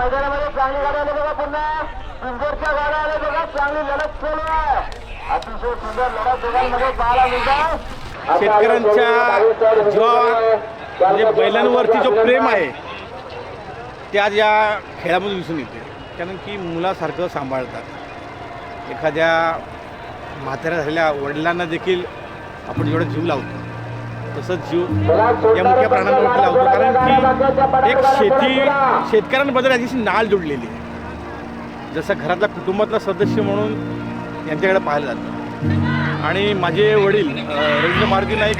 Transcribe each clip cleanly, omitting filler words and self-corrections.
मैदानामध्ये चांगली गाडी आली बघा. पुन्हा इंदोरच्या गाड्या आल्या बघा. चांगली लढत सुरू आहे. अतिशय सुंदर लढत दोघांमध्ये पाहायला मिळतात. शेतकऱ्यांच्या म्हणजे बैलांवरती जो प्रेम आहे ते आज या खेळामधून दिसून येते. कारण की मुलासारखं सांभाळतात. एखाद्या म्हाताऱ्या झालेल्या वडिलांना देखील आपण जेवढा जीव लावतो तसंच जीव या मुख्या प्राण्यांवरती लावतो. कारण की एक शेतकऱ्यांबद्दल याची नाळ जोडलेली आहे. जसं घरातला कुटुंबातला सदस्य म्हणून यांच्याकडे पाहिलं जातं. आणि माझे वडील रवींद्र मारुती नाईक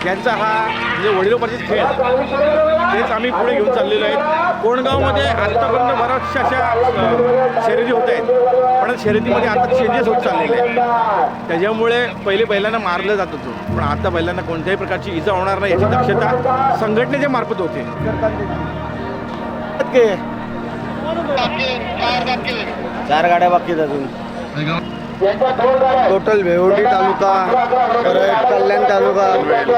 यांचा हा म्हणजे वडिलोपार्जित खेळ तेच आम्ही पुढे घेऊन चाललेलो आहे. कोंडगावमध्ये आत्तापर्यंत बऱ्याचशा अशा शर्यती होत आहेत, पण शर्यतीमध्ये आता चेंजेस होत चाललेले आहेत. त्याच्यामुळे पहिले बैलांना मारलं जात होतं, पण आता बैलांना कोणत्याही प्रकारची इजा होणार नाही याची दक्षता संघटनेच्या मार्फत होते. 4 गाड्या बाकी आहेत अजून. टोटल भेवडी तालुका, परत कल्याण तालुका,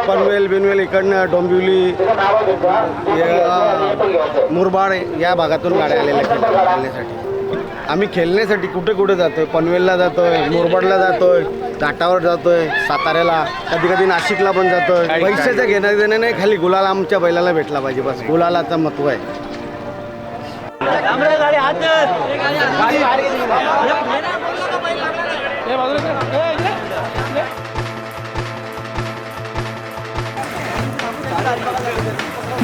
पनवेल बिनवेल इकडनं डोंबिवली, मुरबाड या भागातून गाड्या आलेल्या खेळण्यासाठी. आम्ही खेळण्यासाठी कुठे कुठे जातो आहे. पनवेलला जातो आहे, मुरबाडला जातो आहे, घाटावर जातो आहे, साताऱ्याला, कधी कधी नाशिकला पण जातो आहे. पैशाचं घेणं देणं नाही, खाली गुलाल आमच्या बैलाला भेटला पाहिजे, बस गुलालाचं महत्त्व आहे.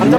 आमचा